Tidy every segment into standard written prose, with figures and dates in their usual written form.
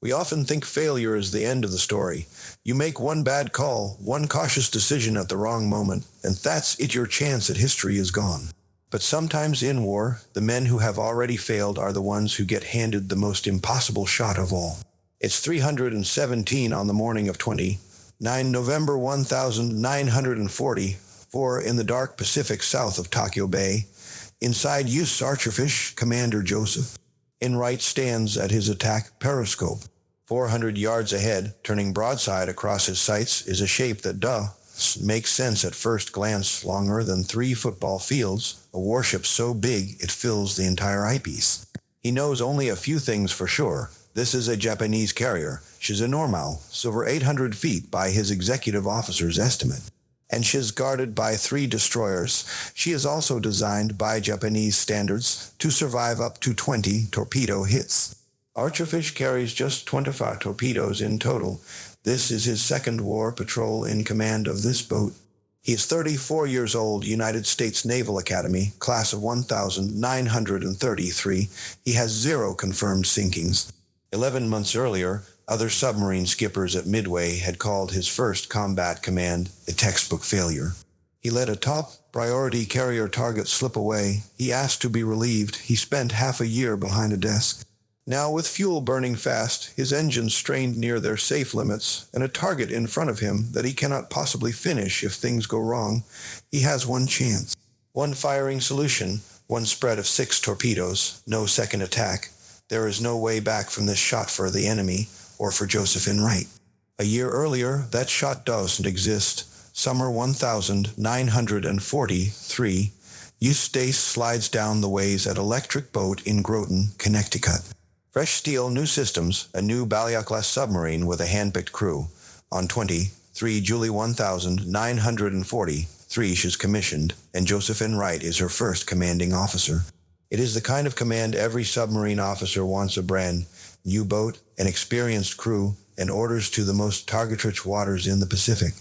We often think failure is the end of the story. You make one bad call, one cautious decision at the wrong moment, and that's it, your chance at history is gone. But sometimes in war, the men who have already failed are the ones who get handed the most impossible shot of all. It's 317 on the morning of 9 November 1944 in the dark Pacific south of Tokyo Bay. Inside USS Archerfish, Commander Joseph Enright stands at his attack periscope. 400 yards ahead, turning broadside across his sights, is a shape that makes sense at first glance, longer than 3 football fields, a warship so big it fills the entire eyepiece. He knows only a few things for sure. This is a Japanese carrier. She's a normal, over 800 feet by his executive officer's estimate. And she's guarded by 3 destroyers. She is also designed by Japanese standards to survive up to 20 torpedo hits. Archerfish carries just 25 torpedoes in total. This is his second war patrol in command of this boat. He is 34 years old, United States Naval Academy, class of 1933. He has 0 confirmed sinkings. 11 months earlier, other submarine skippers at Midway had called his first combat command a textbook failure. He let a top priority carrier target slip away. He asked to be relieved. He spent half a year behind a desk. Now, with fuel burning fast, his engines strained near their safe limits, and a target in front of him that he cannot possibly finish if things go wrong, he has one chance. One firing solution, one spread of 6 torpedoes, no second attack. There is no way back from this shot for the enemy, or for Joseph Enright. A year earlier, that shot doesn't exist. Summer 1943, Eustace slides down the ways at Electric Boat in Groton, Connecticut. Fresh steel, new systems, a new Ballia-class submarine with a hand-picked crew. On 23 July 1943, she's commissioned, and Joseph Enright is her first commanding officer. It is the kind of command every submarine officer wants: a brand new boat, an experienced crew, and orders to the most target-rich waters in the Pacific.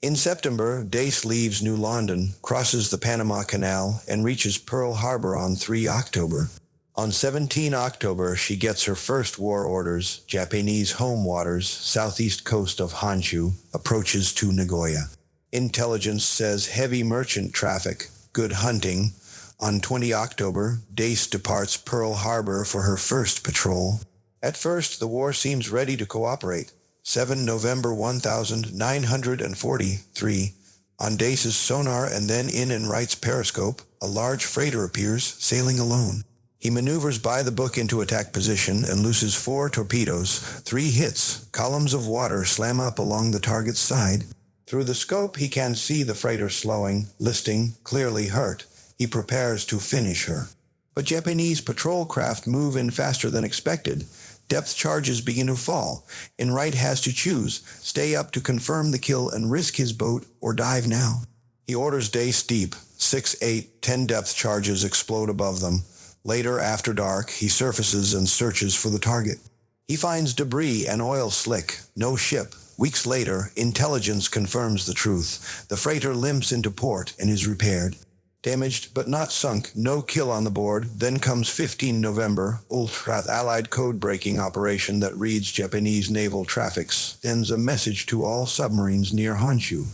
In September, Dace leaves New London, crosses the Panama Canal, and reaches Pearl Harbor on 3 October. On 17 October, she gets her first war orders: Japanese home waters, southeast coast of Honshu, approaches to Nagoya. Intelligence says heavy merchant traffic, good hunting. On 20 October, Dace departs Pearl Harbor for her first patrol. At first, the war seems ready to cooperate. 7 November 1943, on Dace's sonar and then in Enright's periscope, a large freighter appears, sailing alone. He maneuvers by the book into attack position and looses 4 torpedoes, 3 hits. Columns of water slam up along the target's side. Through the scope, he can see the freighter slowing, listing, clearly hurt. He prepares to finish her. But Japanese patrol craft move in faster than expected. Depth charges begin to fall. Enright has to choose: stay up to confirm the kill and risk his boat, or dive now. He orders Dace deep. 6, 8, 10 depth charges explode above them. Later, after dark, he surfaces and searches for the target. He finds debris and oil slick. No ship. Weeks later, intelligence confirms the truth. The freighter limps into port and is repaired. Damaged but not sunk, no kill on the board. Then comes 15 November, Allied code-breaking operation that reads Japanese naval traffic, sends a message to all submarines near Honshu.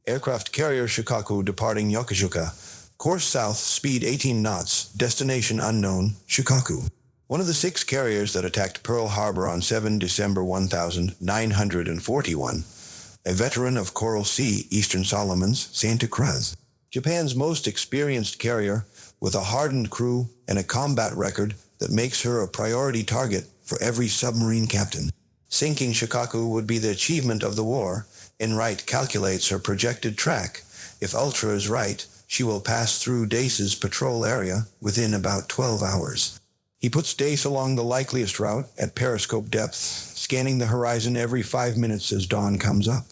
Aircraft carrier Shikoku departing Yokosuka. Course south, speed 18 knots, destination unknown, Shikoku. One of the 6 carriers that attacked Pearl Harbor on 7 December 1941. A veteran of Coral Sea, Eastern Solomons, Santa Cruz. Japan's most experienced carrier, with a hardened crew and a combat record that makes her a priority target for every submarine captain. Sinking Shikoku would be the achievement of the war. Enright calculates her projected track. If Ultra is right, she will pass through Dace's patrol area within about 12 hours. He puts Dace along the likeliest route at periscope depth, scanning the horizon every 5 minutes as dawn comes up.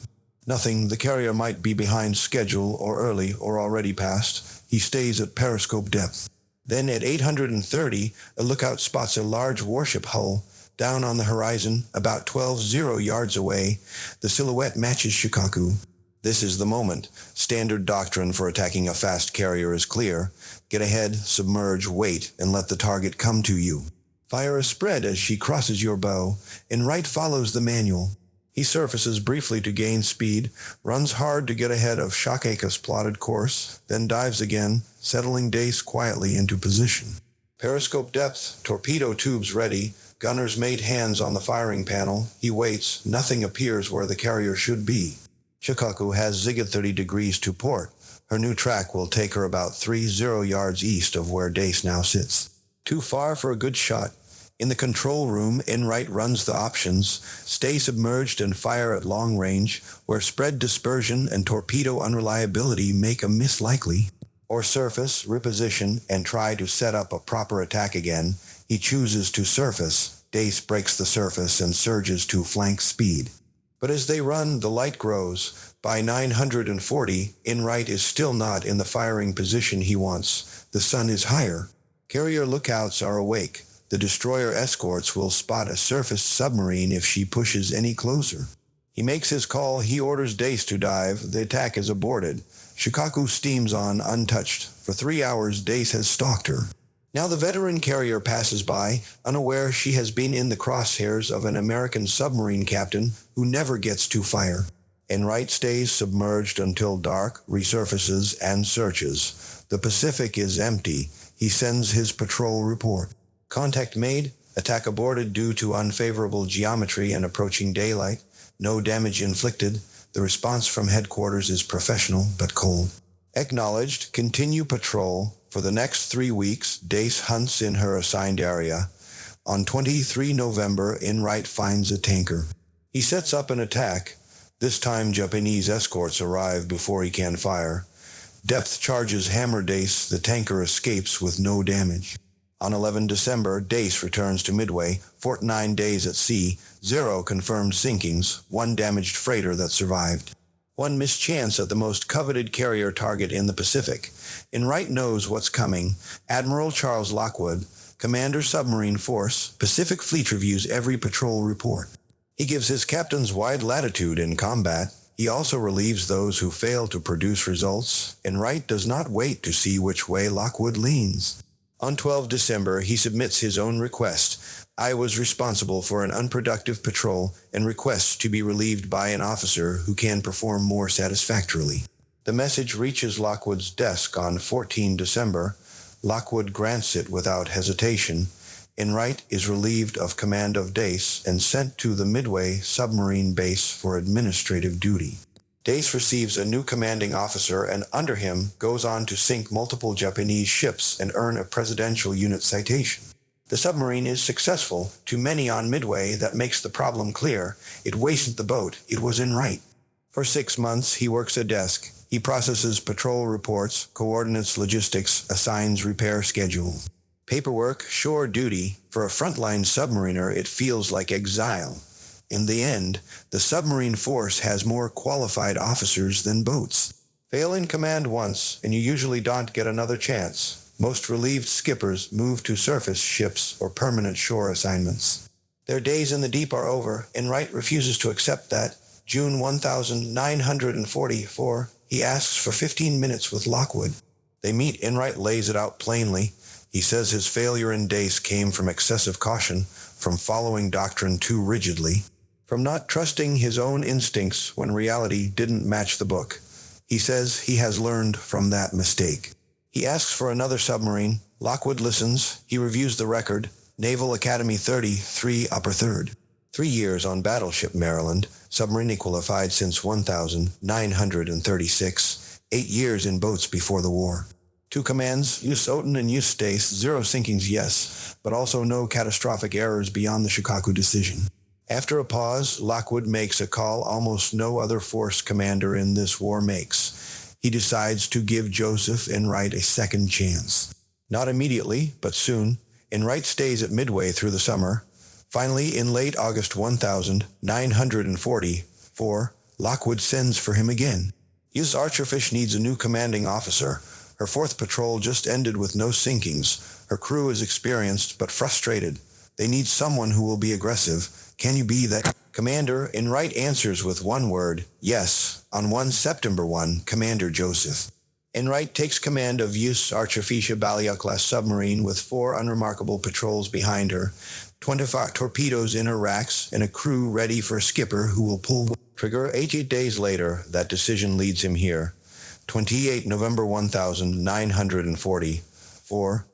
Nothing, the carrier might be behind schedule or early or already past. He stays at periscope depth. Then at 830, a lookout spots a large warship hull down on the horizon about 12 yards away. The silhouette matches Shikoku. This is the moment. Standard doctrine for attacking a fast carrier is clear. Get ahead, submerge, wait, and let the target come to you. Fire a spread as she crosses your bow. Enright follows the manual. He surfaces briefly to gain speed, runs hard to get ahead of Shakake's plotted course, then dives again, settling Dace quietly into position. Periscope depth, torpedo tubes ready, gunner's mate hands on the firing panel. He waits, nothing appears where the carrier should be. Shikaku has zigged 30 degrees to port. Her new track will take her about 30 yards east of where Dace now sits. Too far for a good shot. In the control room, Enright runs the options: stay submerged and fire at long range, where spread dispersion and torpedo unreliability make a miss likely. Or surface, reposition, and try to set up a proper attack again. He chooses to surface. Dace breaks the surface and surges to flank speed. But as they run, the light grows. By 940, Enright is still not in the firing position he wants. The sun is higher. Carrier lookouts are awake. The destroyer escorts will spot a surfaced submarine if she pushes any closer. He makes his call. He orders Dace to dive. The attack is aborted. Shikaku steams on, untouched. For 3 hours, Dace has stalked her. Now the veteran carrier passes by, unaware she has been in the crosshairs of an American submarine captain who never gets to fire. Enright stays submerged until dark, resurfaces, and searches. The Pacific is empty. He sends his patrol report. Contact made. Attack aborted due to unfavorable geometry and approaching daylight. No damage inflicted. The response from headquarters is professional but cold. Acknowledged. Continue patrol. For the next 3 weeks, Dace hunts in her assigned area. On 23 November, Enright finds a tanker. He sets up an attack. This time, Japanese escorts arrive before he can fire. Depth charges hammer Dace. The tanker escapes with no damage. On 11 December, Dace returns to Midway. 49 days at sea. 0 confirmed sinkings. 1 damaged freighter that survived. 1 mischance at the most coveted carrier target in the Pacific. Enright knows what's coming. Admiral Charles Lockwood, Commander Submarine Force, Pacific Fleet reviews every patrol report. He gives his captains wide latitude in combat. He also relieves those who fail to produce results. Enright does not wait to see which way Lockwood leans. On 12 December, he submits his own request. I was responsible for an unproductive patrol and requests to be relieved by an officer who can perform more satisfactorily. The message reaches Lockwood's desk on 14 December. Lockwood grants it without hesitation. Enright is relieved of command of Dace and sent to the Midway submarine base for administrative duty. Dace receives a new commanding officer and under him goes on to sink multiple Japanese ships and earn a Presidential Unit citation. The submarine is successful. To many on Midway, that makes the problem clear. It wasted the boat. It was Enright. For 6 months, he works a desk. He processes patrol reports, coordinates logistics, assigns repair schedule. Paperwork, shore duty. For a frontline submariner, it feels like exile. In the end, the submarine force has more qualified officers than boats. Fail in command once, and you usually don't get another chance. Most relieved skippers move to surface ships or permanent shore assignments. Their days in the deep are over. Enright refuses to accept that. June 1944, he asks for 15 minutes with Lockwood. They meet. Enright lays it out plainly. He says his failure in Dace came from excessive caution, from following doctrine too rigidly, from not trusting his own instincts when reality didn't match the book. He says he has learned from that mistake. He asks for another submarine. Lockwood listens. He reviews the record. Naval Academy 33, Upper 3rd. 3 years on Battleship Maryland. Submarine qualified since 1936. 8 years in boats before the war. 2 commands, Use Oten and Use Dace. 0 sinkings, yes, but also no catastrophic errors beyond the Shikaku decision. After a pause, Lockwood makes a call almost no other force commander in this war makes. He decides to give Joseph Enright a second chance. Not immediately, but soon. Enright stays at Midway through the summer. Finally, in late August 1944, Lockwood sends for him again. USS Archerfish needs a new commanding officer. Her 4th patrol just ended with no sinkings. Her crew is experienced but frustrated. They need someone who will be aggressive. Can you be that? Commander Enright answers with one word, yes. On 1 September 1, Commander Joseph. Enright takes command of USS Archerfish class submarine with 4 unremarkable patrols behind her, 25 torpedoes in her racks, and a crew ready for a skipper who will pull trigger. 88 days later, that decision leads him here. 28 November 1940,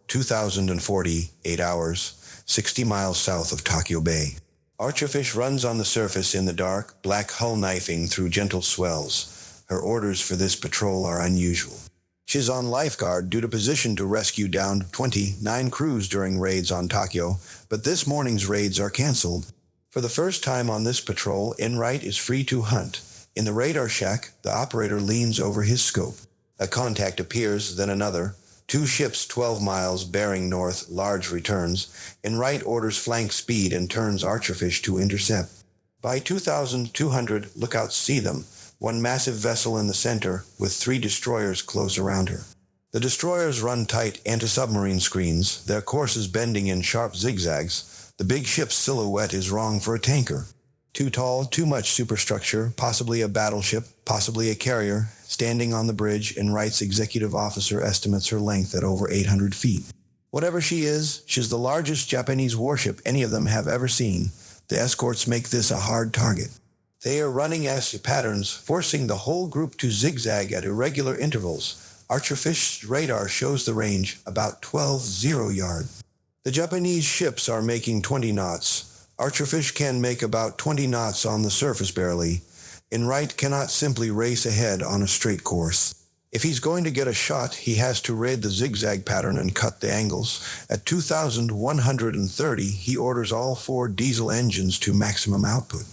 2040, 8 hours, 60 miles south of Tokyo Bay. Archerfish runs on the surface in the dark, black hull knifing through gentle swells. Her orders for this patrol are unusual. She's on lifeguard due to position to rescue downed 29 crews during raids on Tokyo, but this morning's raids are canceled. For the first time on this patrol, Enright is free to hunt. In the radar shack, the operator leans over his scope. A contact appears, then another. 2 ships 12 miles bearing north, large returns. Enright orders flank speed and turns Archerfish to intercept. By 2200, lookouts see them. 1 massive vessel in the center, with 3 destroyers close around her. The destroyers run tight anti-submarine screens, their courses bending in sharp zigzags. The big ship's silhouette is wrong for a tanker. Too tall, too much superstructure, possibly a battleship, possibly a carrier. Standing on the bridge, Enright's executive officer estimates her length at over 800 feet. Whatever she is, she's the largest Japanese warship any of them have ever seen. The escorts make this a hard target. They are running as patterns, forcing the whole group to zigzag at irregular intervals. Archerfish's radar shows the range, about 12 yards. The Japanese ships are making 20 knots. Archerfish can make about 20 knots on the surface barely. Enright cannot simply race ahead on a straight course. If he's going to get a shot, he has to raid the zigzag pattern and cut the angles. At 2130, he orders all 4 diesel engines to maximum output.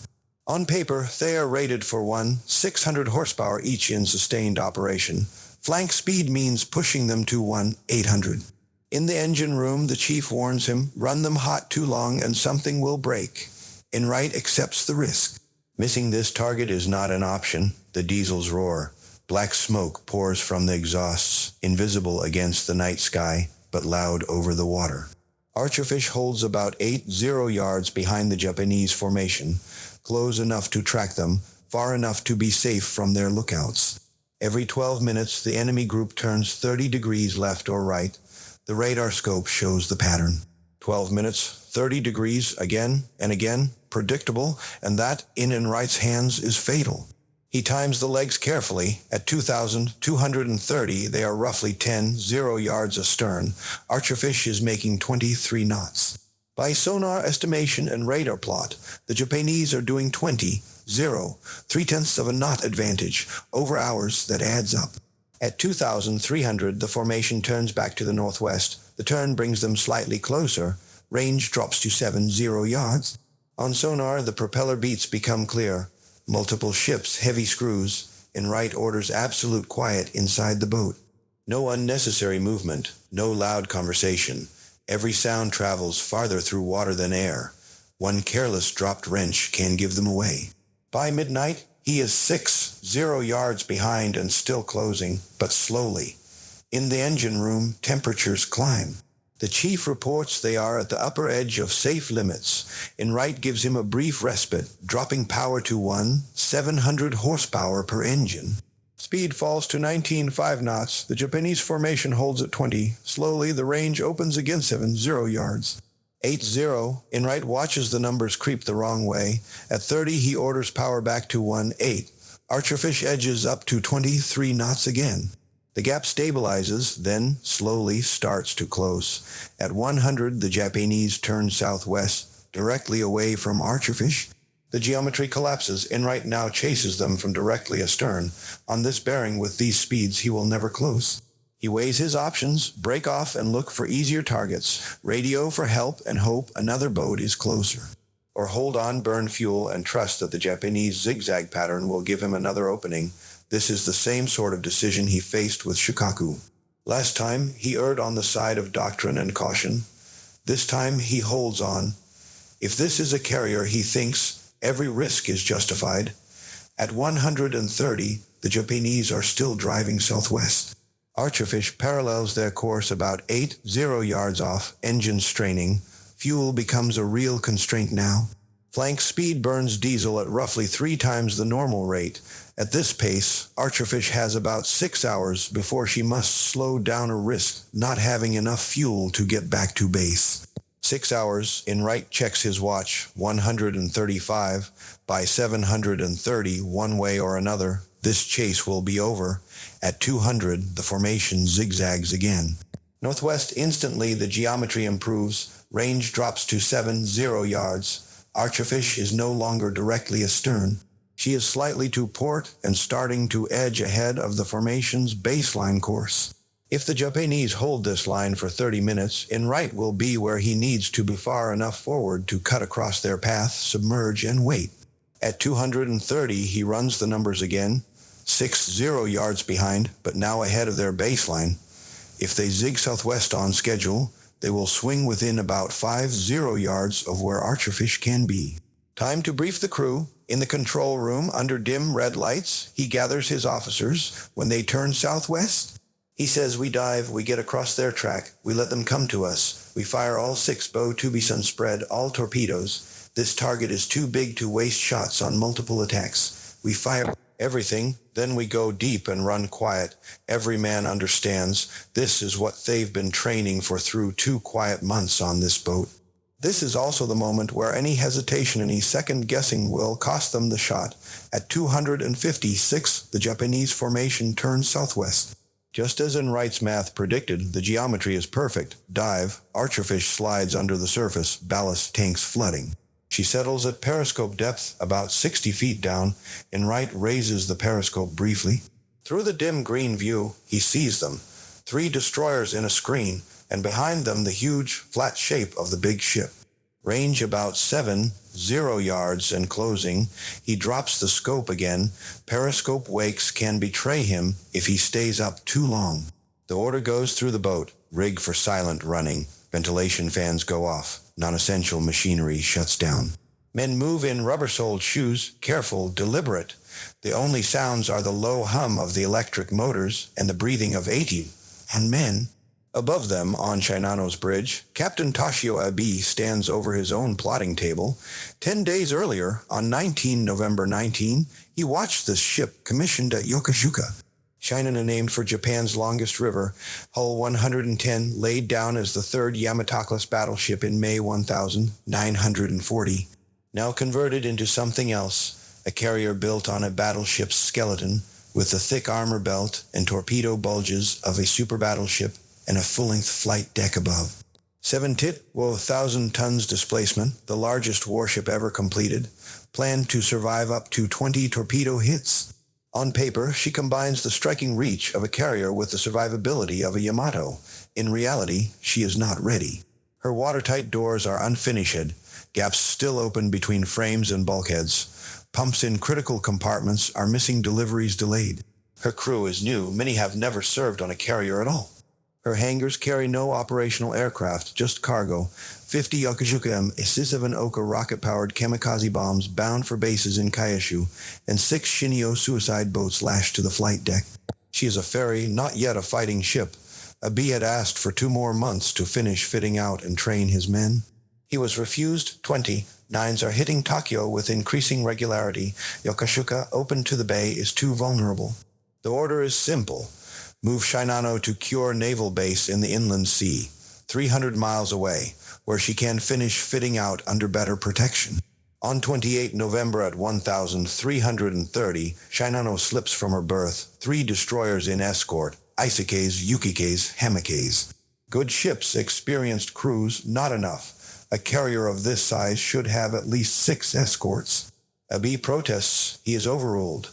On paper, they are rated for 600 horsepower each in sustained operation. Flank speed means pushing them to 800. In the engine room, the chief warns him, run them hot too long and something will break. Enright accepts the risk. Missing this target is not an option. The diesels roar. Black smoke pours from the exhausts, invisible against the night sky, but loud over the water. Archerfish holds about 80 yards behind the Japanese formation, close enough to track them, far enough to be safe from their lookouts. Every 12 minutes, the enemy group turns 30 degrees left or right. The radar scope shows the pattern. 12 minutes, 30 degrees, again and again, predictable, and that, in Enright's hands, is fatal. He times the legs carefully. At 2230, they are roughly 10 yards astern. Archerfish is making 23 knots. By sonar estimation and radar plot, the Japanese are doing 3/10 of a knot advantage, over hours that adds up. At 2300, the formation turns back to the northwest. The turn brings them slightly closer. Range drops to 70 yards. On sonar, the propeller beats become clear. Multiple ships, heavy screws. Enright orders absolute quiet inside the boat. No unnecessary movement, no loud conversation. Every sound travels farther through water than air. 1 careless dropped wrench can give them away. By midnight, he is 60 yards behind and still closing, but slowly. In the engine room, temperatures climb. The chief reports they are at the upper edge of safe limits. Enright gives him a brief respite, dropping power to 700 horsepower per engine. Speed falls to 19.5 knots. The Japanese formation holds at 20. Slowly, the range opens again 70 yards. 80. Enright watches the numbers creep the wrong way. At 30, he orders power back to 18. Archerfish edges up to 23 knots again. The gap stabilizes, then slowly starts to close. At 100, the Japanese turn southwest, directly away from Archerfish. The geometry collapses. Enright now chases them from directly astern. On this bearing with these speeds, he will never close. He weighs his options, break off and look for easier targets, radio for help and hope another boat is closer. Or hold on, burn fuel, and trust that the Japanese zigzag pattern will give him another opening. This is the same sort of decision he faced with Shikaku. Last time, he erred on the side of doctrine and caution. This time, he holds on. If this is a carrier, he thinks, every risk is justified. At 130, the Japanese are still driving southwest. Archerfish parallels their course about 80 yards off, engines straining. Fuel becomes a real constraint now. Flank speed burns diesel at roughly 3 times the normal rate. At this pace, Archerfish has about 6 hours before she must slow down or risk not having enough fuel to get back to base. 6 hours, Enright checks his watch, 135 by 730 one way or another. This chase will be over. At 200, the formation zigzags again. Northwest instantly, the geometry improves. Range drops to 70 yards. Archerfish is no longer directly astern. She is slightly to port and starting to edge ahead of the formation's baseline course. If the Japanese hold this line for 30 minutes, Enright will be where he needs to be far enough forward to cut across their path, submerge, and wait. At 230, he runs the numbers again, 60 yards behind, but now ahead of their baseline. If they zig southwest on schedule, they will swing within about 50 yards of where Archerfish can be. Time to brief the crew. In the control room, under dim red lights, he gathers his officers. When they turn southwest, he says, "We dive, we get across their track, we let them come to us. We fire all 6 bow Tucson spread, all torpedoes. This target is too big to waste shots on multiple attacks. We fire everything, then we go deep and run quiet. Every man understands. This is what they've been training for through 2 quiet months on this boat." This is also the moment where any hesitation, any second-guessing will cost them the shot. At 256, the Japanese formation turns southwest. Just as Enright's math predicted, the geometry is perfect. Dive, Archerfish slides under the surface, ballast tanks flooding. She settles at periscope depth, about 60 feet down. Enright raises the periscope briefly. Through the dim green view, he sees them. 3 destroyers in a screen, and behind them the huge, flat shape of the big ship. Range about 70 yards and closing. He drops the scope again. Periscope wakes can betray him if he stays up too long. The order goes through the boat. Rig for silent running. Ventilation fans go off. Non-essential machinery shuts down. Men move in rubber-soled shoes, careful, deliberate. The only sounds are the low hum of the electric motors and the breathing of 80 and men. Above them, on Shinano's bridge, Captain Toshio Abe stands over his own plotting table. 10 days earlier, on November 19, he watched this ship commissioned at Yokosuka. Shinano named for Japan's longest river, hull 110, laid down as the 3rd Yamato-class battleship in May 1940. Now converted into something else, a carrier built on a battleship's skeleton, with the thick armor belt and torpedo bulges of a super battleship and a full-length flight deck above. 7 tit, 1,000 tons displacement, the largest warship ever completed, planned to survive up to 20 torpedo hits. On paper, she combines the striking reach of a carrier with the survivability of a Yamato. In reality, she is not ready. Her watertight doors are unfinished, gaps still open between frames and bulkheads. Pumps in critical compartments are missing, deliveries delayed. Her crew is new. Many have never served on a carrier at all. Her hangars carry no operational aircraft, just cargo. 50 Yokosuka M-67 Oka rocket-powered kamikaze bombs bound for bases in Kyushu, and 6 Shinano suicide boats lashed to the flight deck. She is a ferry, not yet a fighting ship. Abe had asked for 2 more months to finish fitting out and train his men. He was refused. 29s are hitting Tokyo with increasing regularity. Yokosuka, open to the bay, is too vulnerable. The order is simple. Move Shinano to Kure Naval Base in the Inland Sea, 300 miles away, where she can finish fitting out under better protection. On 28 November at 1330, Shinano slips from her berth, 3 destroyers in escort, Isakes, Yukikes, Hamakes. Good ships, experienced crews, not enough. A carrier of this size should have at least 6 escorts. Abe protests. He is overruled.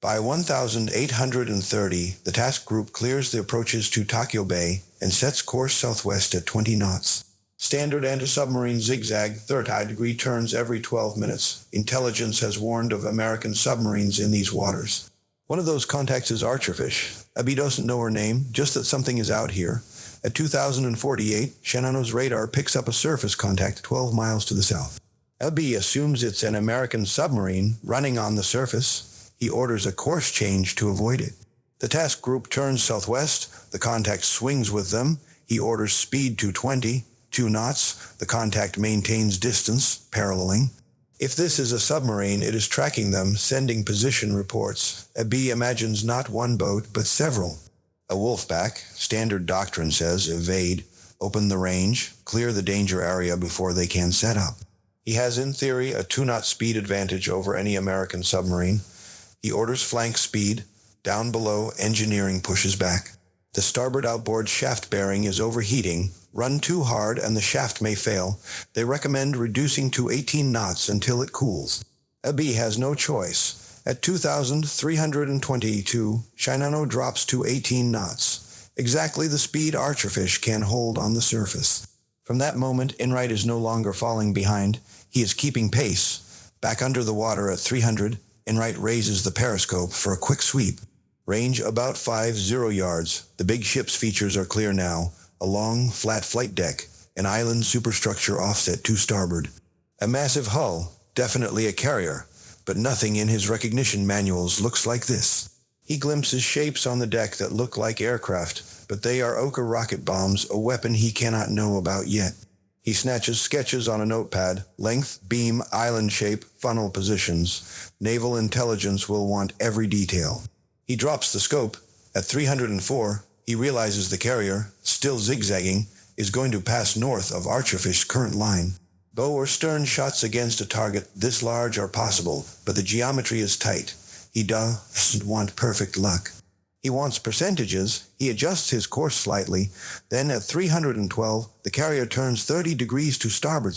By 1830, the task group clears the approaches to Tokyo Bay and sets course southwest at 20 knots. Standard anti-submarine zigzag 30-degree turns every 12 minutes. Intelligence has warned of American submarines in these waters. One of those contacts is Archerfish. Abe doesn't know her name, just that something is out here. At 2048, Shinano's radar picks up a surface contact 12 miles to the south. Abe assumes it's an American submarine running on the surface. He orders a course change to avoid it. The task group turns southwest. The contact swings with them. He orders speed to 2 knots. The contact maintains distance, paralleling. If this is a submarine, it is tracking them, sending position reports. A B imagines not one boat, but several. A wolfback, standard doctrine says, evade, open the range, clear the danger area before they can set up. He has, in theory, a 2-knot speed advantage over any American submarine. He orders flank speed. Down below, engineering pushes back. The starboard outboard shaft bearing is overheating. Run too hard and the shaft may fail. They recommend reducing to 18 knots until it cools. A B has no choice. At 2,322, Shinano drops to 18 knots, exactly the speed Archerfish can hold on the surface. From that moment, Enright is no longer falling behind. He is keeping pace. Back under the water at 300, Enright raises the periscope for a quick sweep. Range about 50 yards. The big ship's features are clear now. A long, flat flight deck, an island superstructure offset to starboard. A massive hull, definitely a carrier, but nothing in his recognition manuals looks like this. He glimpses shapes on the deck that look like aircraft, but they are Oka rocket bombs, a weapon he cannot know about yet. He snatches sketches on a notepad, length, beam, island shape, funnel positions. Naval intelligence will want every detail. He drops the scope. At 304, he realizes the carrier, still zigzagging, is going to pass north of Archerfish's current line. Bow or stern shots against a target this large are possible, but the geometry is tight. He doesn't want perfect luck. He wants percentages. He adjusts his course slightly. Then at 312, the carrier turns 30 degrees to starboard,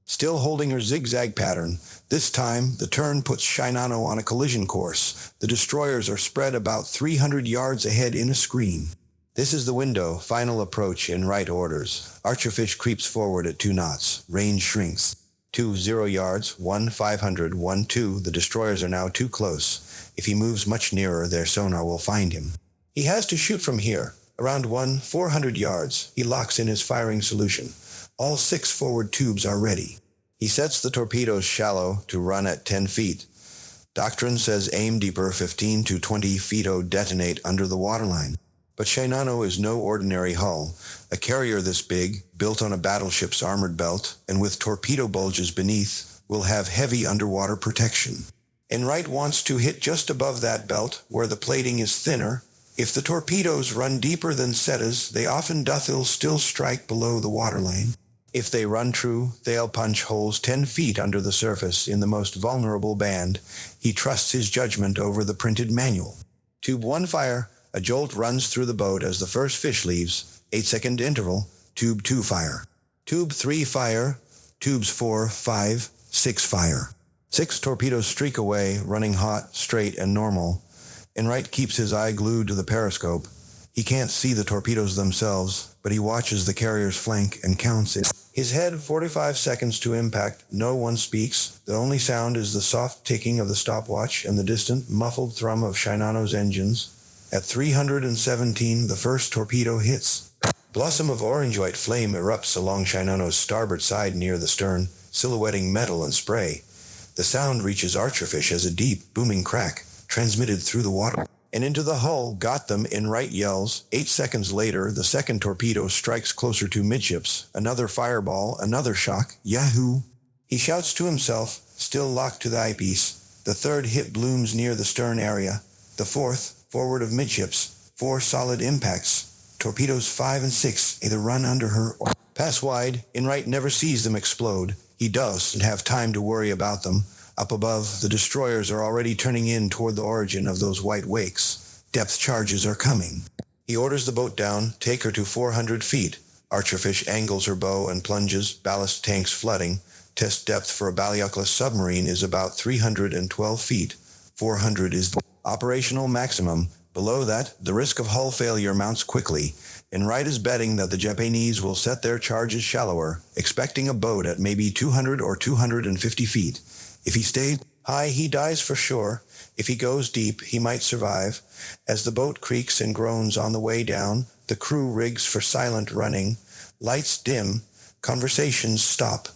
still holding her zigzag pattern. This time, the turn puts Shinano on a collision course. The destroyers are spread about 300 yards ahead in a screen. This is the window, final approach in right orders. Archerfish creeps forward at 2 knots. Range shrinks. 20 yards, 500, 2. The destroyers are now too close. If he moves much nearer, their sonar will find him. He has to shoot from here. Around 400 yards. He locks in his firing solution. All 6 forward tubes are ready. He sets the torpedoes shallow to run at 10 feet. Doctrine says aim deeper, 15 to 20 feet, detonate under the waterline. But Shinano is no ordinary hull. A carrier this big, built on a battleship's armored belt, and with torpedo bulges beneath, will have heavy underwater protection. Enright wants to hit just above that belt, where the plating is thinner. If the torpedoes run deeper than Setas, they often dothil still strike below the waterline. If they run true, they'll punch holes 10 feet under the surface in the most vulnerable band. He trusts his judgment over the printed manual. Tube 1 fire. A jolt runs through the boat as the first fish leaves. 8-second interval. Tube 2 fire. Tube 3 fire. Tubes 4, 5, 6 fire. 6 torpedoes streak away, running hot, straight, and normal. Enright keeps his eye glued to the periscope. He can't see the torpedoes themselves, but he watches the carrier's flank and counts it. His head, 45 seconds to impact. No one speaks. The only sound is the soft ticking of the stopwatch and the distant, muffled thrum of Shinano's engines. At 317, the first torpedo hits. Blossom of orange-white flame erupts along Shinano's starboard side near the stern, silhouetting metal and spray. The sound reaches Archerfish as a deep, booming crack, transmitted through the water. And into the hull, got them, Enright yells. 8 seconds later, the second torpedo strikes closer to midships. Another fireball, another shock. Yahoo! He shouts to himself, still locked to the eyepiece. The third hit blooms near the stern area. The fourth, forward of midships. 4 solid impacts. Torpedoes 5 and 6 either run under her or pass wide. Enright never sees them explode. He doesn't have time to worry about them. Up above, the destroyers are already turning in toward the origin of those white wakes. Depth charges are coming. He orders the boat down, take her to 400 feet. Archerfish angles her bow and plunges, ballast tanks flooding. Test depth for a Baliukless submarine is about 312 feet. 400 is the operational maximum. Below that, the risk of hull failure mounts quickly. Enright is betting that the Japanese will set their charges shallower, expecting a boat at maybe 200 or 250 feet. If he stays high, he dies for sure. If he goes deep, he might survive. As the boat creaks and groans on the way down, the crew rigs for silent running. Lights dim. Conversations stop.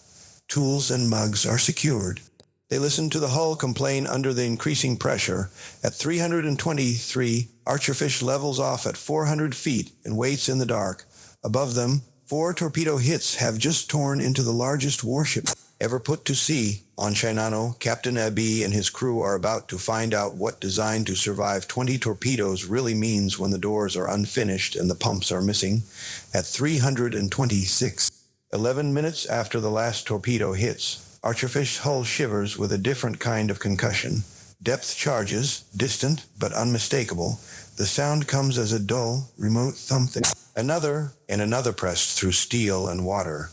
Tools and mugs are secured. They listen to the hull complain under the increasing pressure. At 323, Archerfish levels off at 400 feet and waits in the dark. Above them, 4 torpedo hits have just torn into the largest warship. Ever put to sea, on Shinano, Captain Abe and his crew are about to find out what designed to survive 20 torpedoes really means when the doors are unfinished and the pumps are missing. At 326, 11 minutes after the last torpedo hits, Archerfish's hull shivers with a different kind of concussion. Depth charges, distant but unmistakable. The sound comes as a dull, remote thumping. Another and another pressed through steel and water.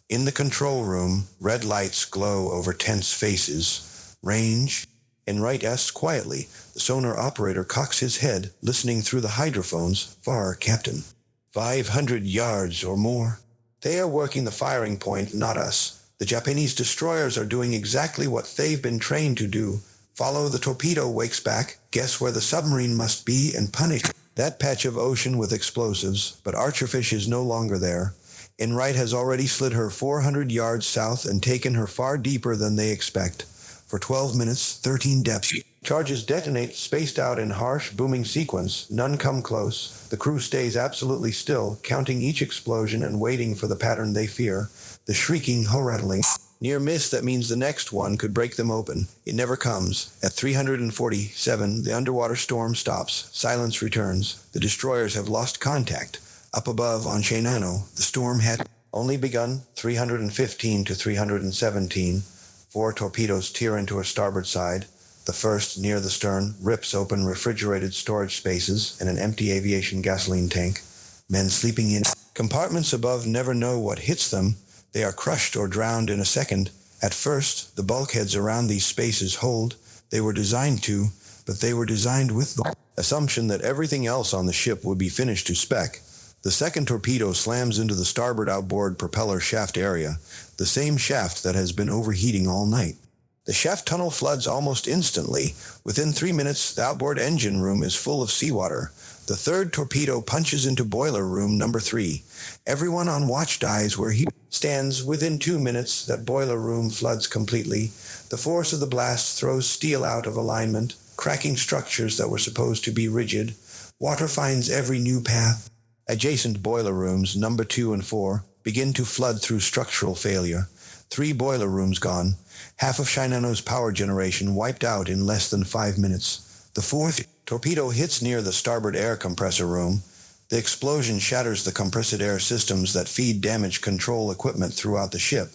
In the control room, red lights glow over tense faces. Range? Enright asks quietly. The sonar operator cocks his head, listening through the hydrophones. Far, Captain. 500 yards or more. They are working the firing point, not us. The Japanese destroyers are doing exactly what they've been trained to do. Follow the torpedo wakes back, guess where the submarine must be, and punish that patch of ocean with explosives, but Archerfish is no longer there. Enright has already slid her 400 yards south and taken her far deeper than they expect. For 12 minutes, 13 depths. Charges detonate, spaced out in harsh, booming sequence. None come close. The crew stays absolutely still, counting each explosion and waiting for the pattern they fear. The shrieking, hull-rattling. Near miss, that means the next one could break them open. It never comes. At 347, the underwater storm stops. Silence returns. The destroyers have lost contact. Up above on Shinano, the storm had only begun. 315 to 317. 4 torpedoes tear into her starboard side. The first, near the stern, rips open refrigerated storage spaces and an empty aviation gasoline tank. Men sleeping in compartments above never know what hits them. They are crushed or drowned in a second. At first, the bulkheads around these spaces hold. They were designed to, but they were designed with the assumption that everything else on the ship would be finished to spec. The second torpedo slams into the starboard outboard propeller shaft area, the same shaft that has been overheating all night. The shaft tunnel floods almost instantly. Within 3 minutes, the outboard engine room is full of seawater. The third torpedo punches into boiler room number 3. Everyone on watch dies where he stands. Within 2 minutes, that boiler room floods completely. The force of the blast throws steel out of alignment, cracking structures that were supposed to be rigid. Water finds every new path. Adjacent boiler rooms, number 2 and 4, begin to flood through structural failure. 3 boiler rooms gone. Half of Shinano's power generation wiped out in less than 5 minutes. The fourth torpedo hits near the starboard air compressor room. The explosion shatters the compressed air systems that feed damage control equipment throughout the ship.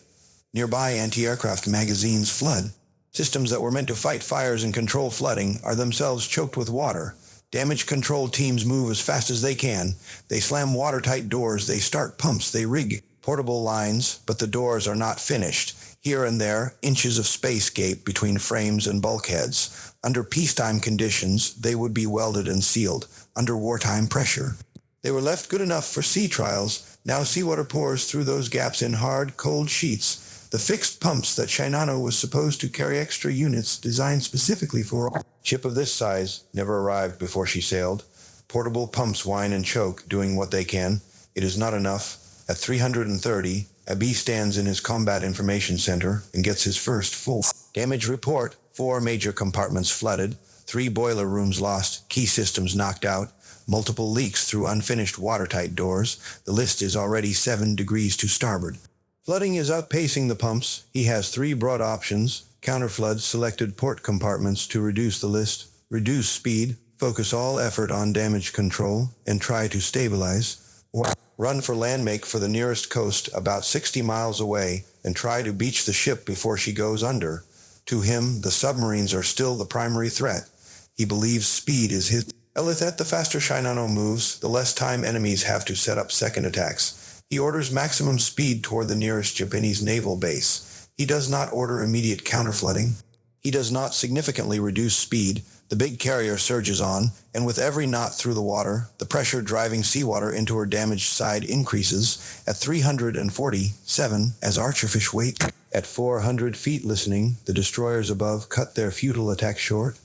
Nearby anti-aircraft magazines flood. Systems that were meant to fight fires and control flooding are themselves choked with water. Damage control teams move as fast as they can. They slam watertight doors, they start pumps, they rig portable lines, but the doors are not finished. Here and there, inches of space gape between frames and bulkheads. Under peacetime conditions, they would be welded and sealed. Under wartime pressure, they were left good enough for sea trials. Now seawater pours through those gaps in hard, cold sheets. The fixed pumps that Shinano was supposed to carry extra units designed specifically for a ship of this size never arrived before she sailed. Portable pumps whine and choke, doing what they can. It is not enough. At 330, Abe stands in his combat information center and gets his first full damage report. 4 major compartments flooded, 3 boiler rooms lost, key systems knocked out, multiple leaks through unfinished watertight doors. The list is already 7 degrees to starboard. Flooding is outpacing the pumps. He has 3 broad options. Counterflood selected port compartments to reduce the list, reduce speed, focus all effort on damage control, and try to stabilize, or run for landmake for the nearest coast about 60 miles away and try to beach the ship before she goes under. To him, the submarines are still the primary threat. He believes speed is his. Elithet, the faster Shinano moves, the less time enemies have to set up second attacks. He orders maximum speed toward the nearest Japanese naval base. He does not order immediate counterflooding. He does not significantly reduce speed. The big carrier surges on, and with every knot through the water, the pressure driving seawater into her damaged side increases. At 347, as Archerfish wait. At 400 feet listening, the destroyers above cut their futile attack short.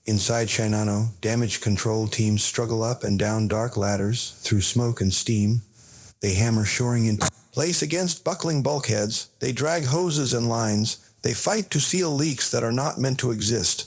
Inside Shinano, damage control teams struggle up and down dark ladders, through smoke and steam. They hammer shoring in place against buckling bulkheads. They drag hoses and lines. They fight to seal leaks that are not meant to exist.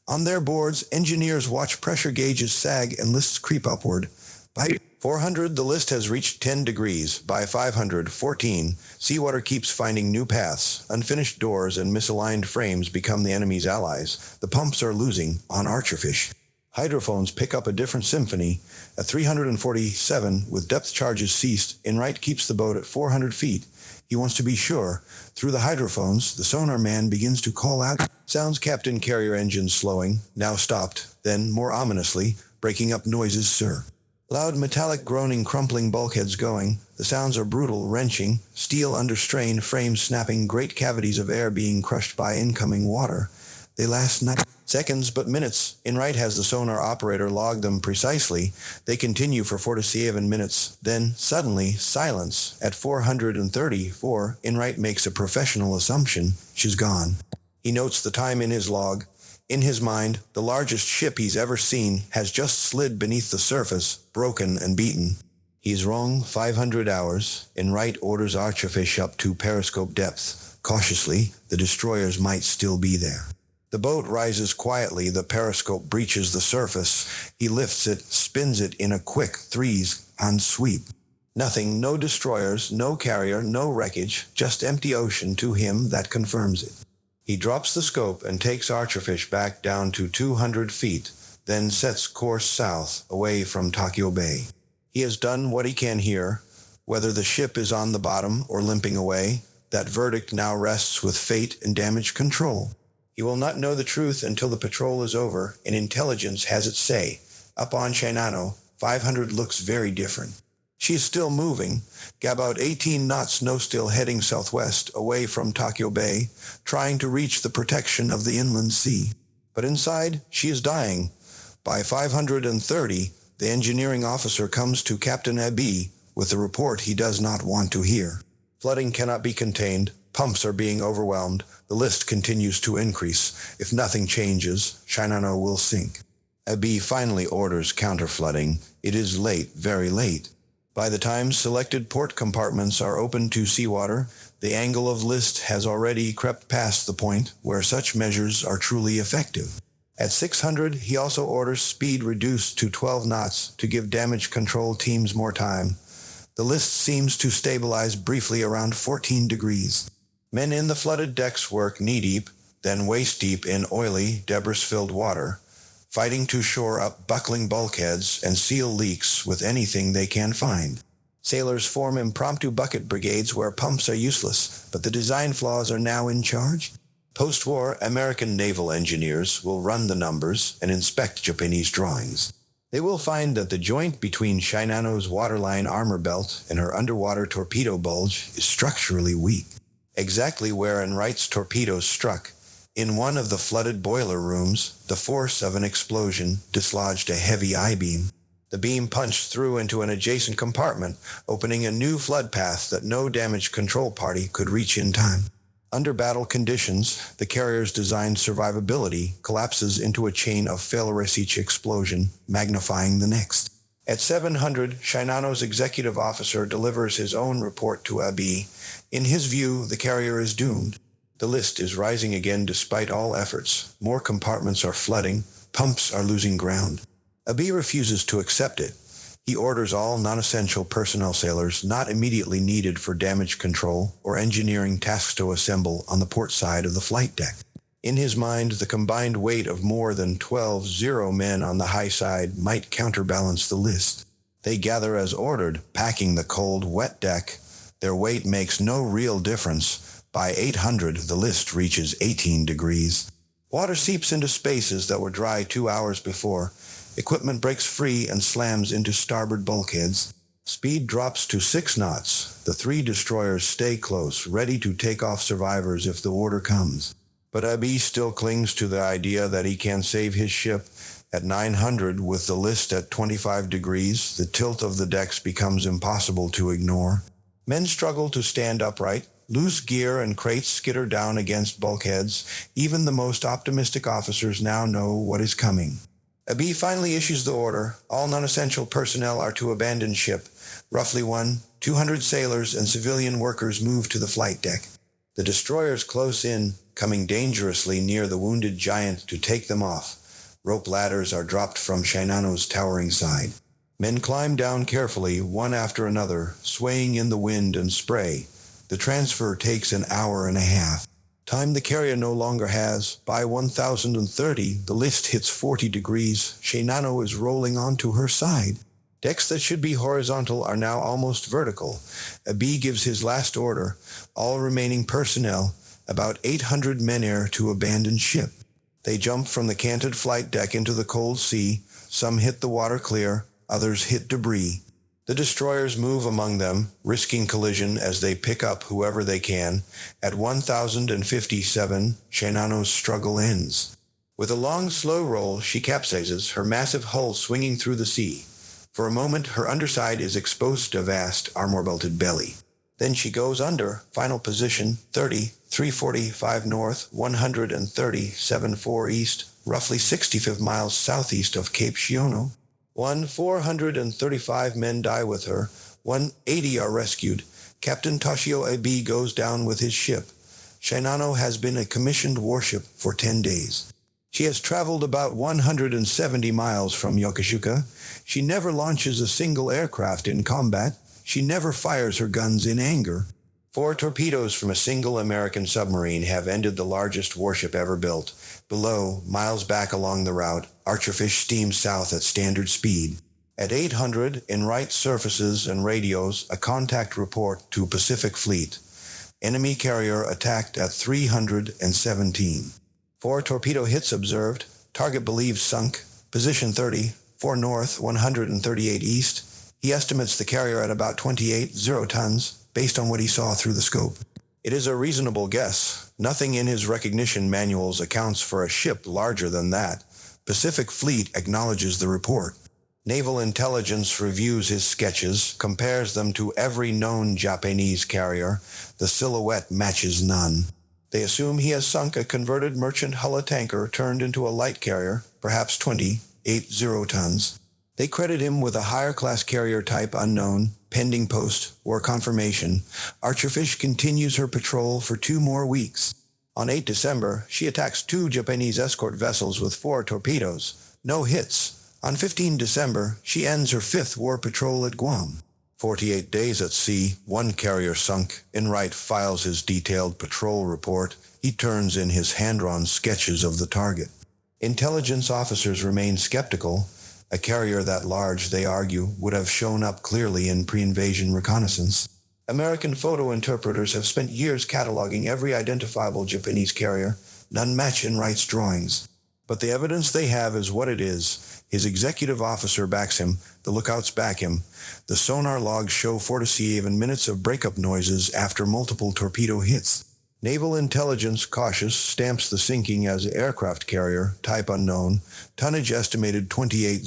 On their boards, engineers watch pressure gauges sag and lists creep upward. By 400, the list has reached 10 degrees. By 514, seawater keeps finding new paths. Unfinished doors and misaligned frames become the enemy's allies. The pumps are losing on Archerfish. Hydrophones pick up a different symphony. At 347, with depth charges ceased, Enright keeps the boat at 400 feet. He wants to be sure. Through the hydrophones, the sonar man begins to call out. Sounds Captain Carrier engines slowing, now stopped, then, more ominously, breaking up noises, sir. Loud metallic groaning, crumpling bulkheads going. The sounds are brutal, wrenching, steel under strain, frames snapping, great cavities of air being crushed by incoming water. They last not seconds, but minutes. Enright has the sonar operator log them precisely. They continue for 47 minutes. Then, suddenly, silence. At 434, Enright makes a professional assumption. She's gone. He notes the time in his log. In his mind, the largest ship he's ever seen has just slid beneath the surface, broken and beaten. He's wrong. 500 hours. Enright orders Archerfish up to periscope depth. Cautiously, the destroyers might still be there. The boat rises quietly. The periscope breaches the surface. He lifts it, spins it in a quick threes on sweep. Nothing, no destroyers, no carrier, no wreckage, just empty ocean to him that confirms it. He drops the scope and takes Archerfish back down to 200 feet, then sets course south, away from Tokyo Bay. He has done what he can here. Whether the ship is on the bottom or limping away, that verdict now rests with fate and damage control. He will not know the truth until the patrol is over, and intelligence has its say. Up on Shinano, 500 looks very different. She is still moving, about 18 knots no-still heading southwest, away from Tokyo Bay, trying to reach the protection of the inland sea. But inside, she is dying. By 530, the engineering officer comes to Captain Abe with a report he does not want to hear. Flooding cannot be contained. Pumps are being overwhelmed. The list continues to increase. If nothing changes, Shinano will sink. Abe finally orders counterflooding. It is late, very late. By the time selected port compartments are open to seawater, the angle of list has already crept past the point where such measures are truly effective. At 600, he also orders speed reduced to 12 knots to give damage control teams more time. The list seems to stabilize briefly around 14 degrees. Men in the flooded decks work knee-deep, then waist-deep in oily, debris-filled water, fighting to shore up buckling bulkheads and seal leaks with anything they can find. Sailors form impromptu bucket brigades where pumps are useless, but the design flaws are now in charge. Post-war, American naval engineers will run the numbers and inspect Japanese drawings. They will find that the joint between Shinano's waterline armor belt and her underwater torpedo bulge is structurally weak. Exactly where Enright's torpedoes struck, in one of the flooded boiler rooms, the force of an explosion dislodged a heavy I-beam. The beam punched through into an adjacent compartment, opening a new flood path that no damage control party could reach in time. Under battle conditions, the carrier's designed survivability collapses into a chain of fail-arrest each explosion, magnifying the next. At 700, Shinano's executive officer delivers his own report to Abe. In his view, the carrier is doomed. The list is rising again despite all efforts. More compartments are flooding. Pumps are losing ground. Abe refuses to accept it. He orders all non-essential personnel sailors not immediately needed for damage control or engineering tasks to assemble on the port side of the flight deck. In his mind, the combined weight of more than 12 men on the high side might counterbalance the list. They gather as ordered, packing the cold, wet deck. Their weight makes no real difference. By 800, the list reaches 18 degrees. Water seeps into spaces that were dry 2 hours before. Equipment breaks free and slams into starboard bulkheads. Speed drops to 6 knots. The 3 destroyers stay close, ready to take off survivors if the order comes. But Abe still clings to the idea that he can save his ship. At 900, with the list at 25 degrees, the tilt of the decks becomes impossible to ignore. Men struggle to stand upright. Loose gear and crates skitter down against bulkheads. Even the most optimistic officers now know what is coming. Abe finally issues the order. All non-essential personnel are to abandon ship. Roughly 200 sailors and civilian workers move to the flight deck. The destroyers close in, coming dangerously near the wounded giant to take them off. Rope ladders are dropped from Shinano's towering side. Men climb down carefully, one after another, swaying in the wind and spray. The transfer takes an hour and a half. Time the carrier no longer has. By 1030, the list hits 40 degrees. Shinano is rolling onto her side. Decks that should be horizontal are now almost vertical. A B gives his last order. All remaining personnel, about 800 men air to abandon ship. They jump from the canted flight deck into the cold sea. Some hit the water clear, others hit debris. The destroyers move among them, risking collision as they pick up whoever they can. At 1057, Shinano's struggle ends. With a long, slow roll, she capsizes, her massive hull swinging through the sea. For a moment, her underside is exposed to vast, armor-belted belly. Then she goes under, final position, 30, 345 north, 130, 74 east, roughly 65 miles southeast of Cape Shiono. 435 men die with her, 180 are rescued. Captain Toshio Abe goes down with his ship. Shinano has been a commissioned warship for 10 days. She has traveled about 170 miles from Yokosuka. She never launches a single aircraft in combat. She never fires her guns in anger. 4 torpedoes from a single American submarine have ended the largest warship ever built. Below, miles back along the route, Archerfish steams south at standard speed. At 800, Enright surfaces and radios a contact report to Pacific Fleet. Enemy carrier attacked at 317. 4 torpedo hits observed. Target believed sunk. Position 30, 4 north, 138 east. He estimates the carrier at about 28 tons, based on what he saw through the scope. It is a reasonable guess. Nothing in his recognition manuals accounts for a ship larger than that. Pacific Fleet acknowledges the report. Naval intelligence reviews his sketches, compares them to every known Japanese carrier. The silhouette matches none. They assume he has sunk a converted merchant hull tanker turned into a light carrier, perhaps 80 tons. They credit him with a higher-class carrier type unknown, pending post-war confirmation. Archerfish continues her patrol for 2 more weeks. On 8 December, she attacks 2 Japanese escort vessels with 4 torpedoes. No hits. On 15 December, she ends her 5th war patrol at Guam. 48 days at sea, 1 carrier sunk. Enright files his detailed patrol report. He turns in his hand-drawn sketches of the target. Intelligence officers remain skeptical. A carrier that large, they argue, would have shown up clearly in pre-invasion reconnaissance. American photo interpreters have spent years cataloging every identifiable Japanese carrier. None match Enright's drawings. But the evidence they have is what it is. His executive officer backs him. The lookouts back him. The sonar logs show 4 to see even minutes of breakup noises after multiple torpedo hits. Naval intelligence, cautious, stamps the sinking as aircraft carrier, type unknown, tonnage estimated 28.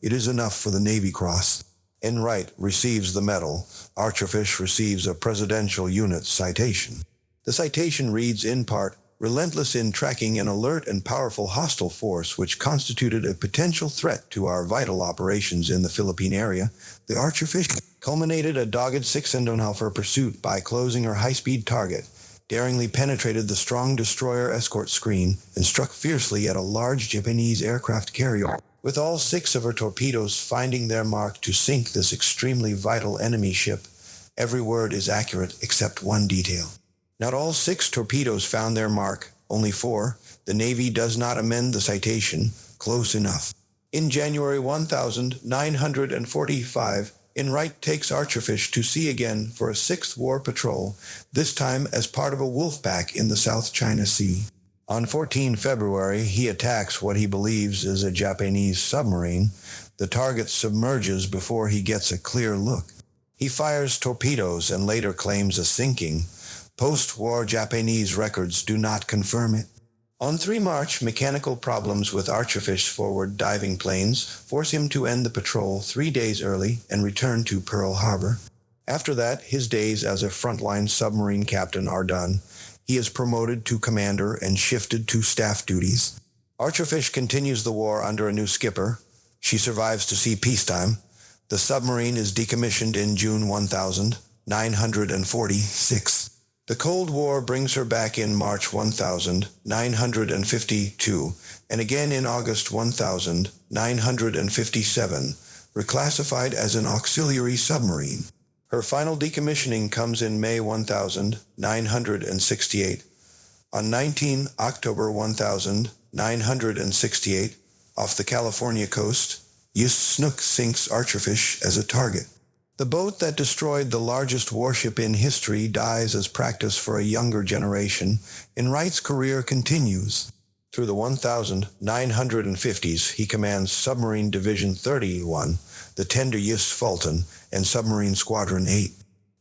It is enough for the Navy Cross. Enright receives the medal. Archerfish receives a Presidential Unit citation. The citation reads in part, relentless in tracking an alert and powerful hostile force which constituted a potential threat to our vital operations in the Philippine area, the Archerfish culminated a dogged 6-Endonhalfer pursuit by closing her high-speed target, daringly penetrated the strong destroyer escort screen, and struck fiercely at a large Japanese aircraft carrier, with all 6 of her torpedoes finding their mark to sink this extremely vital enemy ship. Every word is accurate except one detail. Not all 6 torpedoes found their mark, only 4. The Navy does not amend the citation. Close enough. In January 1945, Enright takes Archerfish to sea again for a 6th war patrol, this time as part of a wolf pack in the South China Sea. On 14 February, he attacks what he believes is a Japanese submarine. The target submerges before he gets a clear look. He fires torpedoes and later claims a sinking. Post-war Japanese records do not confirm it. On 3 March, mechanical problems with Archerfish's forward diving planes force him to end the patrol 3 days early and return to Pearl Harbor. After that, his days as a frontline submarine captain are done. He is promoted to commander and shifted to staff duties. Archerfish continues the war under a new skipper. She survives to see peacetime. The submarine is decommissioned in June 1946. The Cold War brings her back in March 1952, and again in August 1957. reclassified as an auxiliary submarine. Her final decommissioning comes in May 1968. On 19 October 1968, off the California coast, USS Snook sinks Archerfish as a target. The boat that destroyed the largest warship in history dies as practice for a younger generation. Enright's career continues. Through the 1950s, he commands Submarine Division 31, the tender USS Fulton, and Submarine Squadron 8.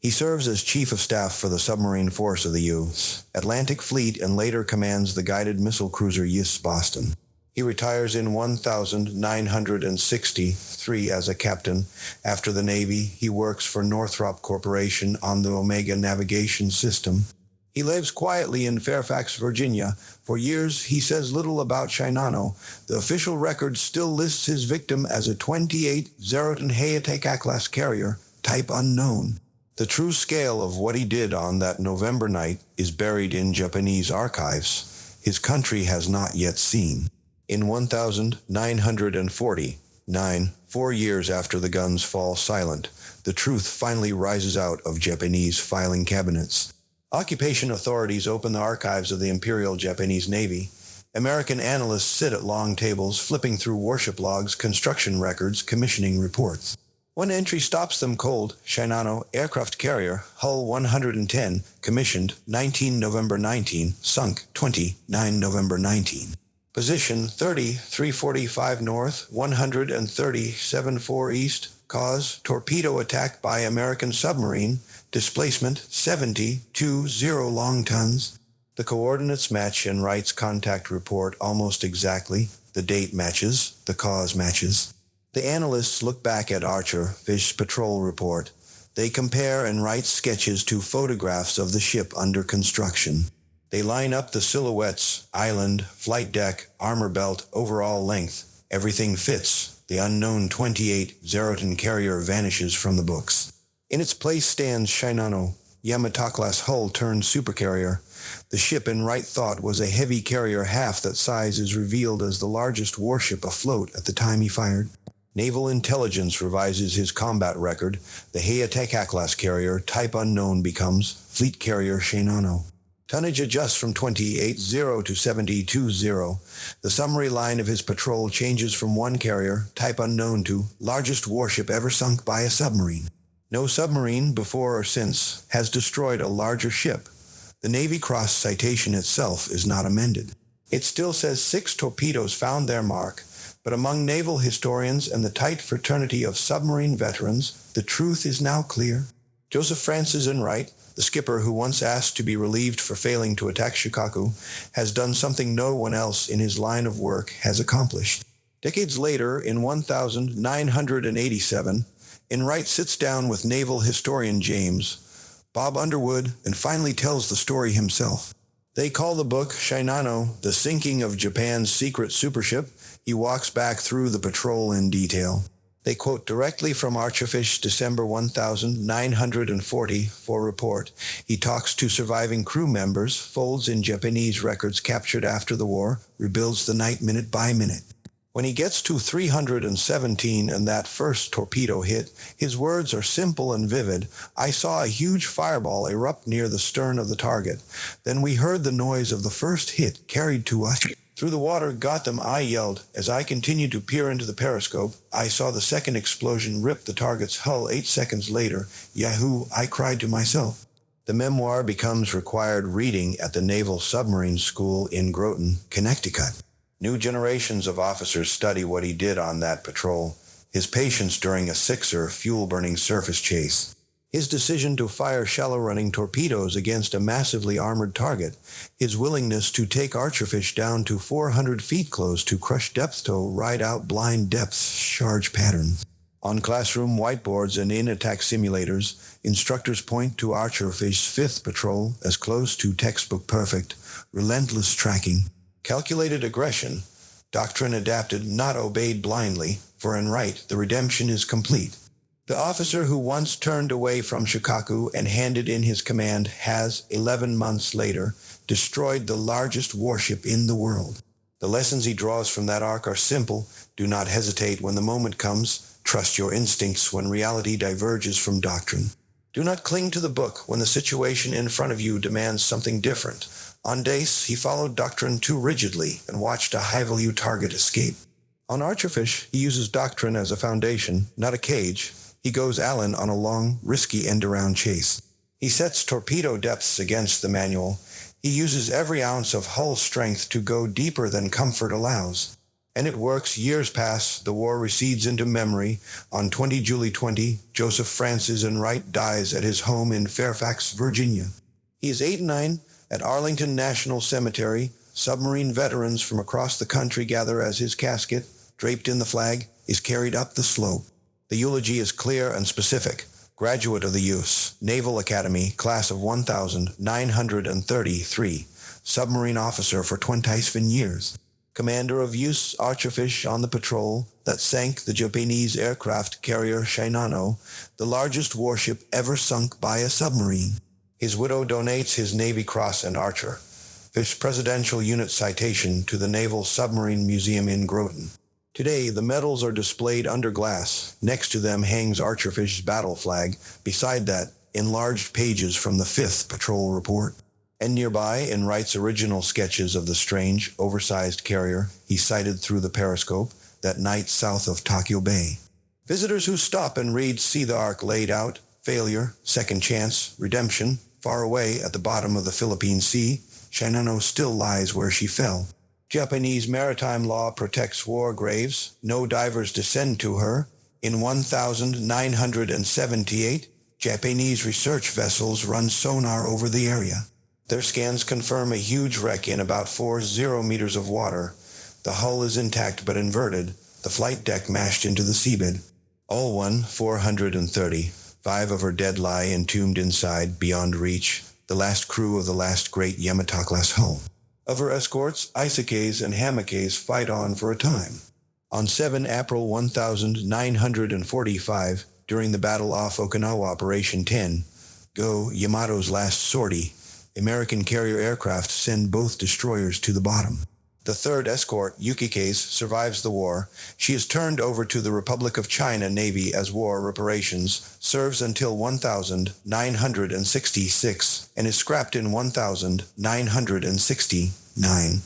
He serves as Chief of Staff for the submarine force of the U.S. Atlantic Fleet and later commands the guided missile cruiser USS Boston. He retires in 1963 as a captain. After the Navy, he works for Northrop Corporation on the Omega navigation system. He lives quietly in Fairfax, Virginia. For years, he says little about Shinano. The official record still lists his victim as a 28 Zeratan Heitei-class carrier, type unknown. The true scale of what he did on that November night is buried in Japanese archives. His country has not yet seen. In 1949, 4 years after the guns fall silent, the truth finally rises out of Japanese filing cabinets. Occupation authorities open the archives of the Imperial Japanese Navy. American analysts sit at long tables flipping through warship logs, construction records, commissioning reports. One entry stops them cold. Shinano aircraft carrier, hull 110, commissioned 19 November 19, sunk 29 November 19. Position 30-345 north, 137-4 east. Cause, torpedo attack by American submarine. Displacement 70-0 long tons. The coordinates match Enright's contact report almost exactly. The date matches. The cause matches. The analysts look back at Archerfish's patrol report. They compare Enright's sketches to photographs of the ship under construction. They line up the silhouettes, island, flight deck, armor belt, overall length. Everything fits. The unknown 28 Zeratan carrier vanishes from the books. In its place stands Shinano, Yamato-class hull-turned supercarrier. The ship Enright thought was a heavy carrier half that size is revealed as the largest warship afloat at the time he fired. Naval intelligence revises his combat record. The Heitei-class carrier, type unknown, becomes fleet carrier Shinano. Tonnage adjusts from 28-0 to 72-0. The summary line of his patrol changes from one carrier, type unknown, to largest warship ever sunk by a submarine. No submarine, before or since, has destroyed a larger ship. The Navy Cross citation itself is not amended. It still says 6 torpedoes found their mark, but among naval historians and the tight fraternity of submarine veterans, the truth is now clear. Joseph Francis Enright, the skipper who once asked to be relieved for failing to attack Shikoku, has done something no one else in his line of work has accomplished. Decades later, in 1987, Enright sits down with naval historian James Bob Underwood and finally tells the story himself. They call the book Shinano, The Sinking of Japan's Secret Supership. He walks back through the patrol in detail. They quote directly from Archerfish, December 1944 report. He talks to surviving crew members, folds in Japanese records captured after the war, rebuilds the night minute by minute. When he gets to 317 and that first torpedo hit, his words are simple and vivid. I saw a huge fireball erupt near the stern of the target. Then we heard the noise of the first hit carried to us. Through the water, got them, I yelled. As I continued to peer into the periscope, I saw the second explosion rip the target's hull 8 seconds later. Yahoo, I cried to myself. The memoir becomes required reading at the Naval Submarine School in Groton, Connecticut. New generations of officers study what he did on that patrol, his patience during a sixer fuel-burning surface chase, his decision to fire shallow-running torpedoes against a massively armored target, his willingness to take Archerfish down to 400 feet close to crush depth tow, ride out blind depth charge patterns. On classroom whiteboards and in attack simulators, instructors point to Archerfish's 5th patrol as close to textbook perfect, relentless tracking. Calculated aggression, doctrine adapted, not obeyed blindly. For Enright, the redemption is complete. The officer who once turned away from Shikoku and handed in his command has, 11 months later, destroyed the largest warship in the world. The lessons he draws from that arc are simple. Do not hesitate when the moment comes. Trust your instincts when reality diverges from doctrine. Do not cling to the book when the situation in front of you demands something different. On Dace, he followed doctrine too rigidly and watched a high-value target escape. On Archerfish, he uses doctrine as a foundation, not a cage. He goes Allen on a long, risky end-around chase. He sets torpedo depths against the manual. He uses every ounce of hull strength to go deeper than comfort allows. And it works. Years pass, the war recedes into memory. On 20 July 20, Joseph Francis Enright dies at his home in Fairfax, Virginia. He is 89. At Arlington National Cemetery, submarine veterans from across the country gather as his casket, draped in the flag, is carried up the slope. The eulogy is clear and specific. Graduate of the U.S. Naval Academy, class of 1933, submarine officer for 27 years. Commander of USS Archerfish on the patrol that sank the Japanese aircraft carrier Shinano, the largest warship ever sunk by a submarine. His widow donates his Navy Cross and Archerfish Presidential Unit citation to the Naval Submarine Museum in Groton. Today, the medals are displayed under glass. Next to them hangs Archerfish's battle flag. Beside that, enlarged pages from the 5th Patrol Report. And nearby, Enright's original sketches of the strange, oversized carrier he sighted through the periscope that night south of Tokyo Bay. Visitors who stop and read see the ark laid out, failure, second chance, redemption. Far away at the bottom of the Philippine Sea, Shinano still lies where she fell. Japanese maritime law protects war graves. No divers descend to her. In 1978, Japanese research vessels run sonar over the area. Their scans confirm a huge wreck in about 40 meters of water. The hull is intact but inverted, the flight deck mashed into the seabed. All 430. 5 of her dead lie entombed inside, beyond reach, the last crew of the last great Yamato-class hull. Of her escorts, Isakes and Hamakes fight on for a time. On 7 April 1945, during the battle off Okinawa Operation 10, Go Yamato's last sortie, American carrier aircraft send both destroyers to the bottom. The third escort, Yukikase, survives the war. She is turned over to the Republic of China Navy as war reparations, serves until 1966, and is scrapped in 1969.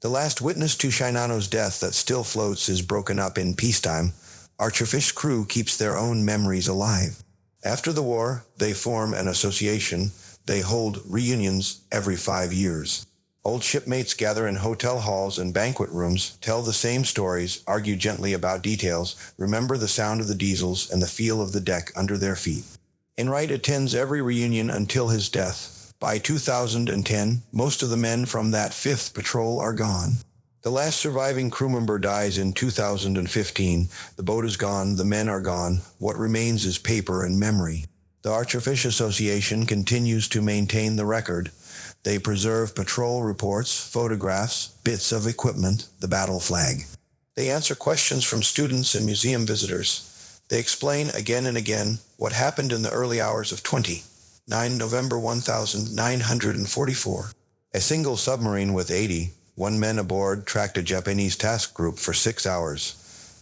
The last witness to Shinano's death that still floats is broken up in peacetime. Archerfish crew keeps their own memories alive. After the war, they form an association. They hold reunions every 5 years. Old shipmates gather in hotel halls and banquet rooms, tell the same stories, argue gently about details, remember the sound of the diesels and the feel of the deck under their feet. Enright attends every reunion until his death. By 2010, most of the men from that 5th patrol are gone. The last surviving crew member dies in 2015. The boat is gone, the men are gone. What remains is paper and memory. The Archerfish Association continues to maintain the record. They preserve patrol reports, photographs, bits of equipment, the battle flag. They answer questions from students and museum visitors. They explain again and again what happened in the early hours of 9 November 1944. A single submarine with 81 men aboard tracked a Japanese task group for 6 hours.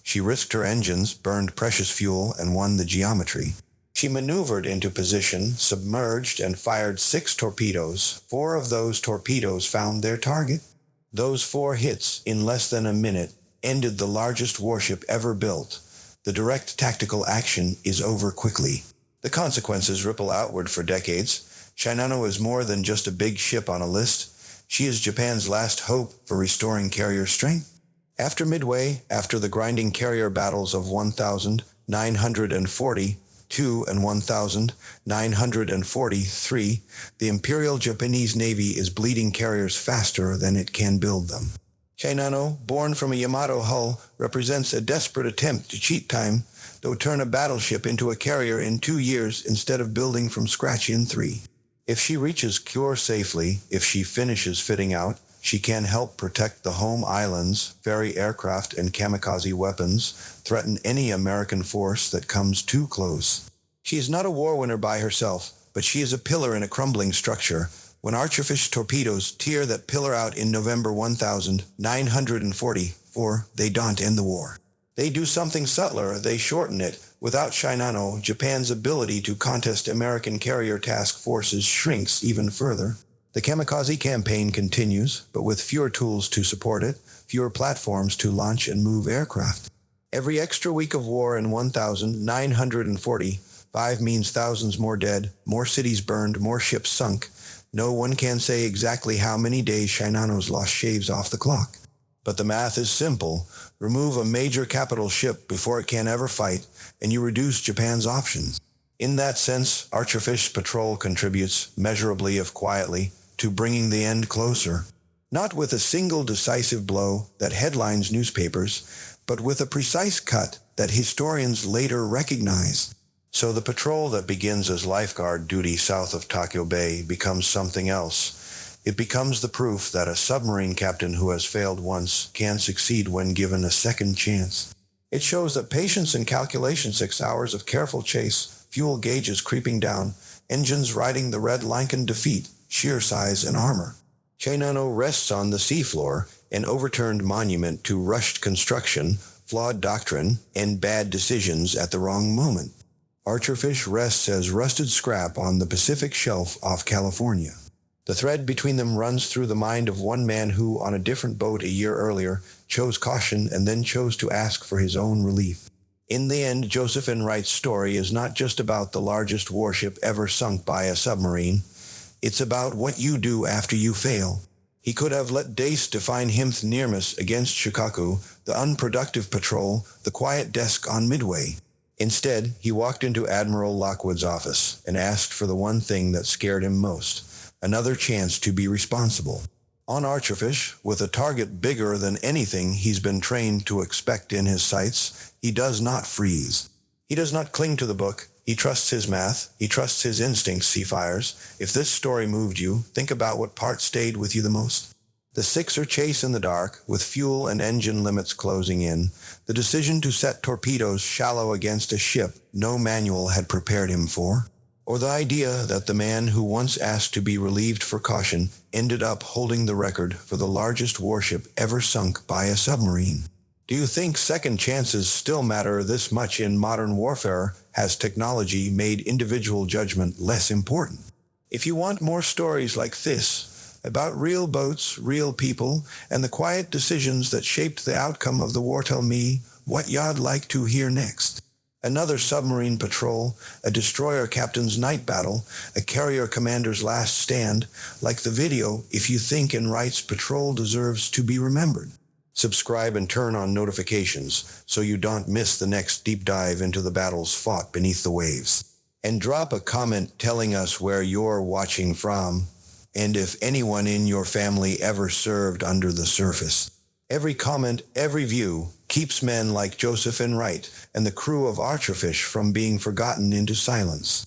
She risked her engines, burned precious fuel, and won the geometry. She maneuvered into position, submerged, and fired 6 torpedoes. 4 of those torpedoes found their target. Those 4 hits in less than a minute ended the largest warship ever built. The direct tactical action is over quickly. The consequences ripple outward for decades. Shinano is more than just a big ship on a list. She is Japan's last hope for restoring carrier strength. After Midway, after the grinding carrier battles of 1942 and 1943, the Imperial Japanese Navy is bleeding carriers faster than it can build them. Shinano, born from a Yamato hull, represents a desperate attempt to cheat time, though turn a battleship into a carrier in 2 years instead of building from scratch in 3. If she reaches cure safely, if she finishes fitting out, she can help protect the home islands. Ferry aircraft and kamikaze weapons threaten any American force that comes too close. She is not a war winner by herself, but she is a pillar in a crumbling structure. When Archerfish torpedoes tear that pillar out in November 1944, they don't end the war. They do something subtler, they shorten it. Without Shinano, Japan's ability to contest American carrier task forces shrinks even further. The kamikaze campaign continues, but with fewer tools to support it, fewer platforms to launch and move aircraft. Every extra week of war in 1945 means thousands more dead, more cities burned, more ships sunk. No one can say exactly how many days Shinano's loss shaves off the clock. But the math is simple. Remove a major capital ship before it can ever fight, and you reduce Japan's options. In that sense, Archerfish patrol contributes, measurably if quietly, to bringing the end closer. Not with a single decisive blow that headlines newspapers, but with a precise cut that historians later recognize. So the patrol that begins as lifeguard duty south of Tokyo Bay becomes something else. It becomes the proof that a submarine captain who has failed once can succeed when given a second chance. It shows that patience and calculation, 6 hours of careful chase, fuel gauges creeping down, engines riding the red Lincoln defeat, sheer size and armor. Shinano rests on the seafloor, an overturned monument to rushed construction, flawed doctrine, and bad decisions at the wrong moment. Archerfish rests as rusted scrap on the Pacific shelf off California. The thread between them runs through the mind of one man who, on a different boat a year earlier, chose caution and then chose to ask for his own relief. In the end, Joseph Enright's story is not just about the largest warship ever sunk by a submarine. It's about what you do after you fail. He could have let Dace define Himth Nearmus against Shikaku, the unproductive patrol, the quiet desk on Midway. Instead, he walked into Admiral Lockwood's office and asked for the one thing that scared him most, another chance to be responsible. On Archerfish, with a target bigger than anything he's been trained to expect in his sights, he does not freeze. He does not cling to the book. He trusts his math. He trusts his instincts, Seafires. If this story moved you, think about what part stayed with you the most. The sixer chase in the dark, with fuel and engine limits closing in, the decision to set torpedoes shallow against a ship no manual had prepared him for, or the idea that the man who once asked to be relieved for caution ended up holding the record for the largest warship ever sunk by a submarine. Do you think second chances still matter this much in modern warfare? Has technology made individual judgment less important? If you want more stories like this, about real boats, real people, and the quiet decisions that shaped the outcome of the war, tell me what you'd like to hear next. Another submarine patrol, a destroyer captain's night battle, a carrier commander's last stand, like the video if you think Enright's patrol deserves to be remembered. Subscribe and turn on notifications so you don't miss the next deep dive into the battles fought beneath the waves. And drop a comment telling us where you're watching from, and if anyone in your family ever served under the surface. Every comment, every view, keeps men like Joseph Enright and the crew of Archerfish from being forgotten into silence.